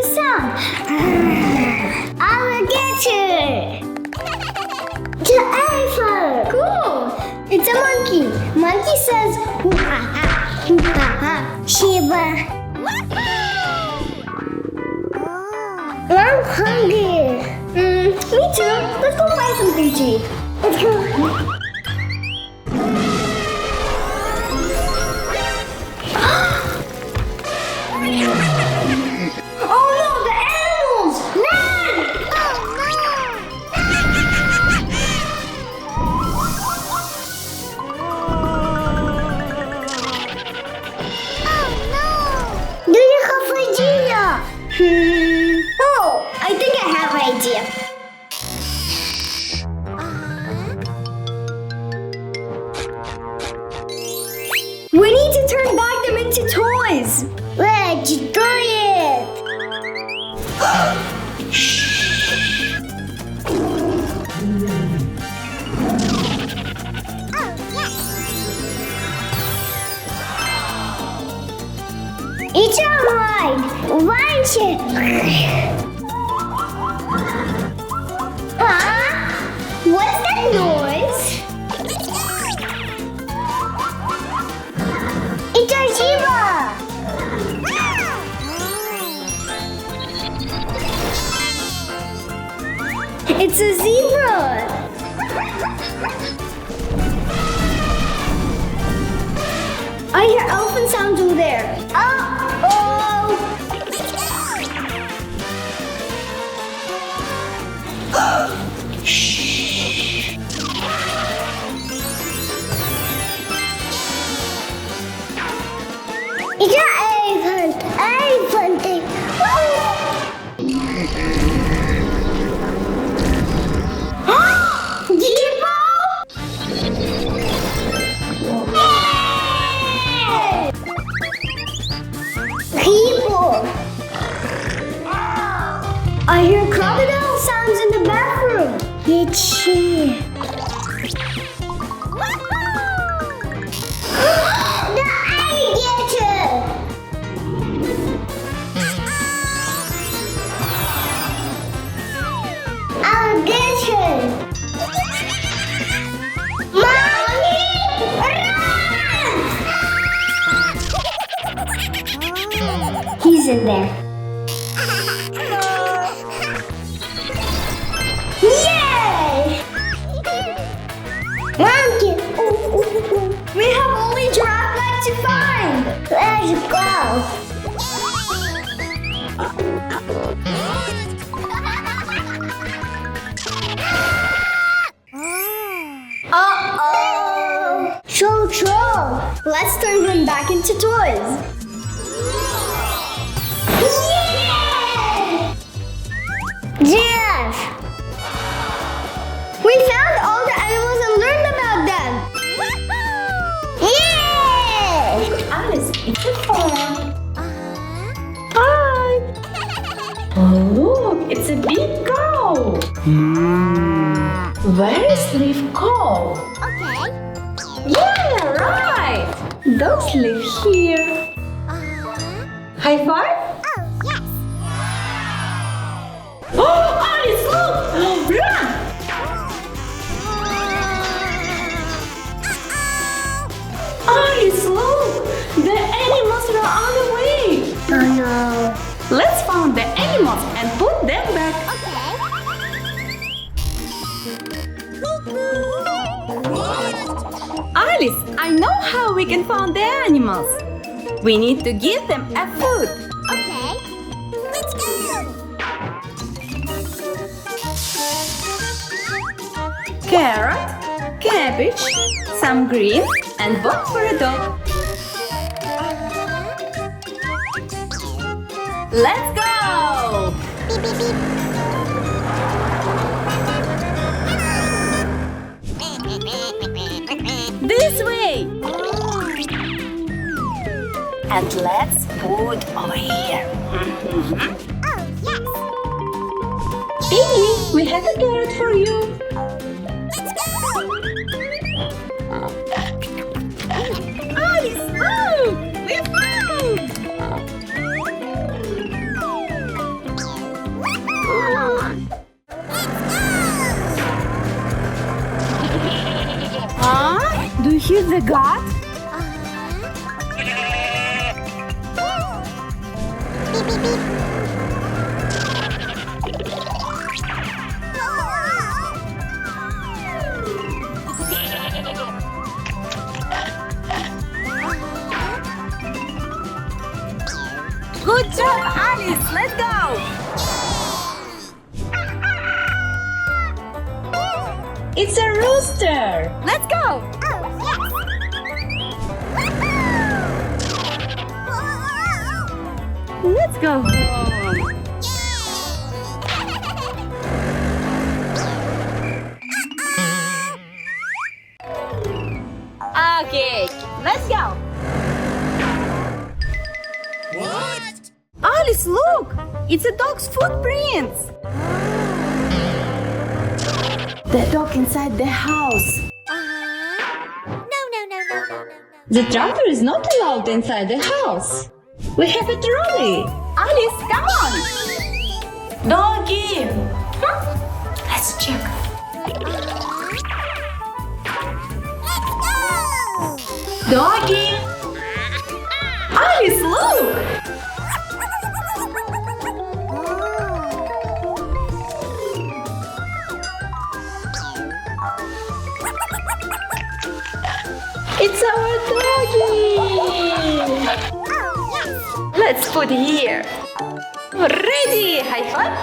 the sound. Alligator. The elephant. Cool. It's a monkey. Monkey says, hoo-ha-ha, hoo-ha-ha. Shiba. I'm hungry. Me too. Let's go find something to eat. Let's go. Oh no, the animals! Run! Oh no! Do you have an idea? Oh, I think I have an idea. We need to turn back them into toys. Let's do it. It's alright. Watch it. Huh? What's that noise? It's a zebra. It's a zebra. I hear elephant sounds over there. Uh-oh. Shh. It's an elephant thing. People! I hear crocodile sounds in the bathroom. It's here. The alligator! Alligator! Mommy! Run! He's in there. Yay! Monkey! We have only giraffe left to find. Let's go. Uh-oh! Troll! Let's turn him back into toys. Yay! Giraffe! We found all the animals and learned about them. Yay! Alice, it's a farm. Hi! Oh, look, it's a big cow. Where is Leaf Cow? Okay. Yeah, right! Those live here. High five? Oh, yes. Oh, Alice, look! Run! Alice, look! The animals are on the way! Oh no. Let's find the animals and put them back. Alice, I know how we can find the animals. We need to give them a food. Okay. Let's go. Carrot, cabbage, some green, and bone for a dog. Let's go! Beep, beep, beep. This way! And let's put over here. Oh, yes. Piggy, we have a carrot for you. Let's go. Alice, look! We found! hear the goat? Good job, Alice! Let's go! It's a rooster! Let's go! Let's go home! Okay, let's go! Alice, look! It's a dog's footprints! The dog inside the house. No. The tractor is not allowed inside the house. We have a trolley. Alice, come on! Doggy! Let's check. Doggy! Alice, look! It's our doggy! Let's put here. Ready! High five!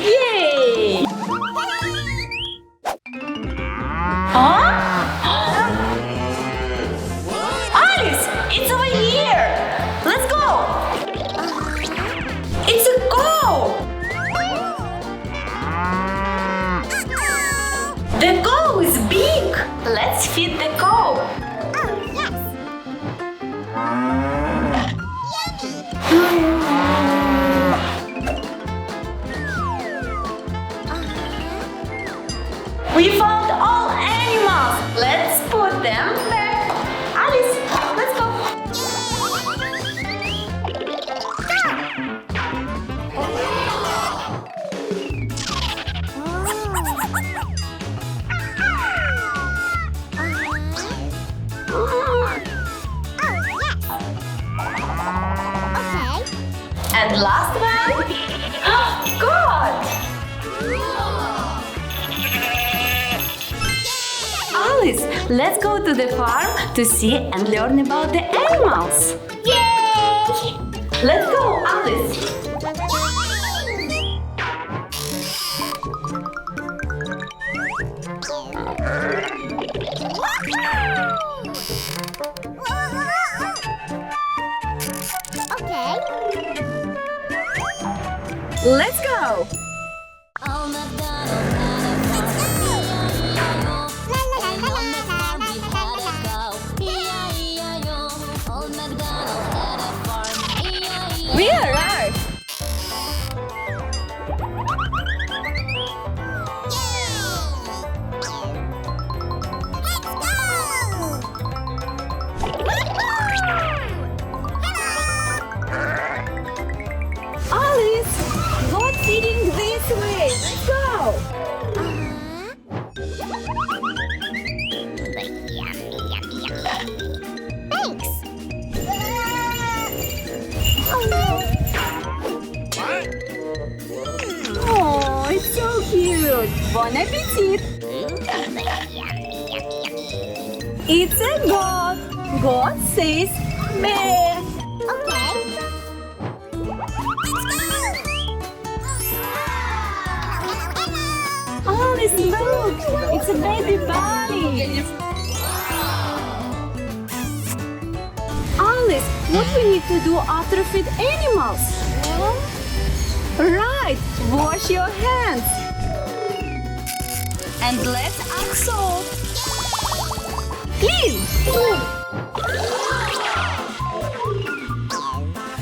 Yay! Huh? Alice! It's over here! Let's go! It's a cow! The cow is big! Let's feed the cow! We found all animals. Let's put them back. Alice, let's go. And last one. God. Alice, let's go to the farm to see and learn about the animals. Yay! Let's go, Alice. Okay. Let's go. We arrived. Alice, go feeding this way. Let's go. Thanks. Oh, it's so cute. Bon appetit. It's a goat. Goat says meh. Okay. Alice, look. It's a baby bunny. Alice, what we need to do after feed animals? Right, wash your hands. And let's add salt. Clean.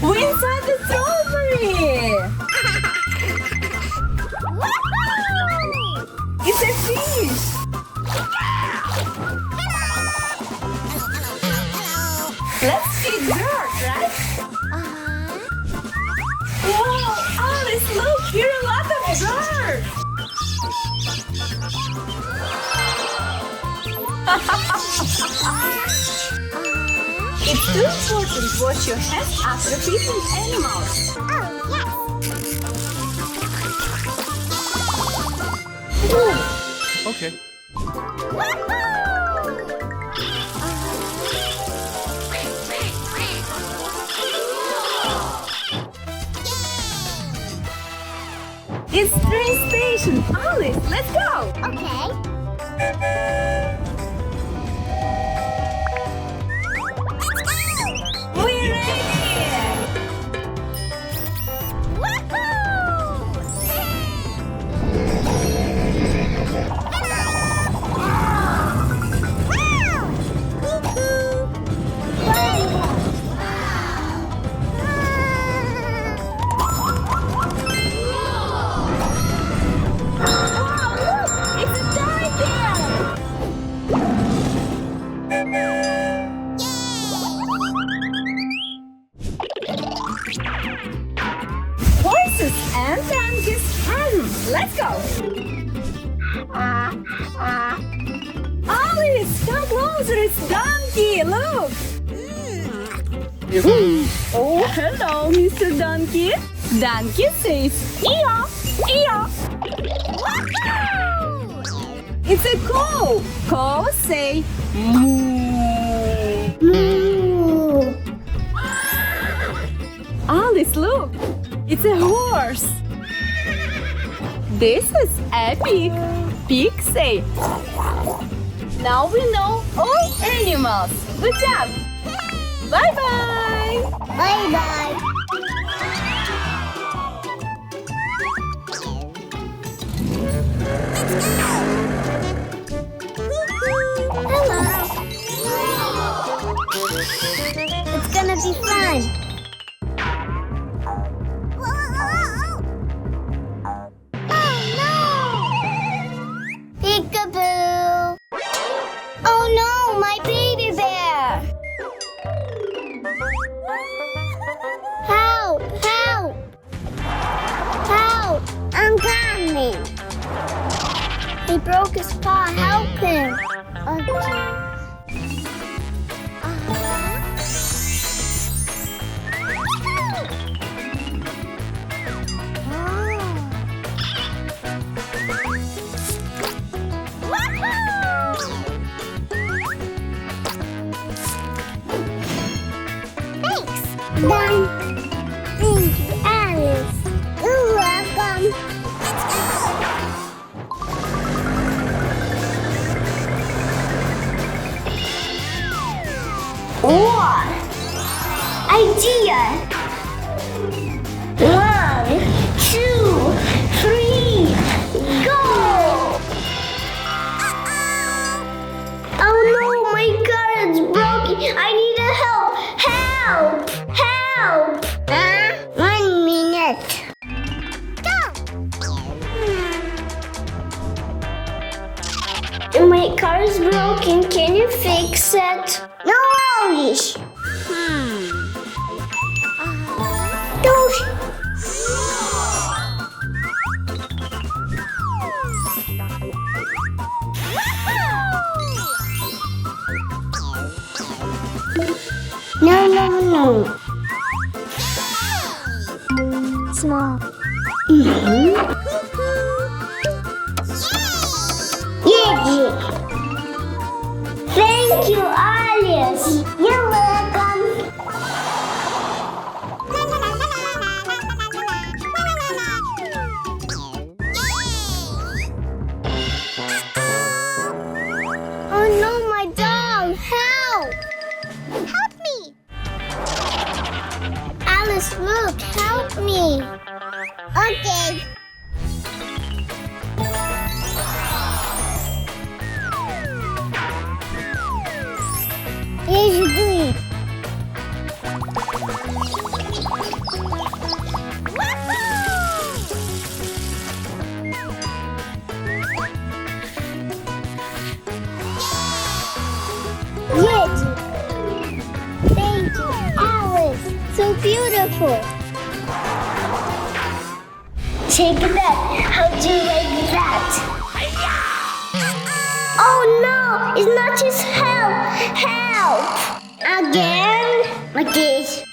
We inside the strawberry. It's a fish. Let's feed bird, right? Wow, Alice, look, here are a lot of birds. It's too important to wash your hands after feeding animals. Okay. It's train station. Alice, let's go. Okay. We're ready. It's a tiger. Horses and donkeys. Let's go. Alice, come closer. It's donkey. Look. Oh, hello, Mr. Donkey. Donkey says, "Eeyaw, eeyaw." It's a cow. Cow say, "Moo." Moo. Alice, look. It's a horse. This is a pig. Pig say. Now we know all animals. Good job. Bye-bye. Bye-bye. Hello. It's gonna be fun. Oh no! Peekaboo! Oh no, my baby bear! Help! Help! Help! I'm coming! He broke his paw. Help him! Okay. Thanks! Done! Thank you, Alice! You're welcome! War! Idea! 1, 2, 3, go! Oh no, my car is broken! I need help! Help! Help! 1 minute. Go! My car is broken. Can you fix it? No worries. Don't. No, no, no. Small. Yeah. Thank you, Alice. You're welcome. Oh no, my dog! Help! Help me! Alice, look! Help me! Okay. Yes, you do it. Yes. Thank you, Alice. So beautiful. Take that. How do you like that? Oh no! It's not just help! Help! Again? Like this.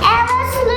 Ever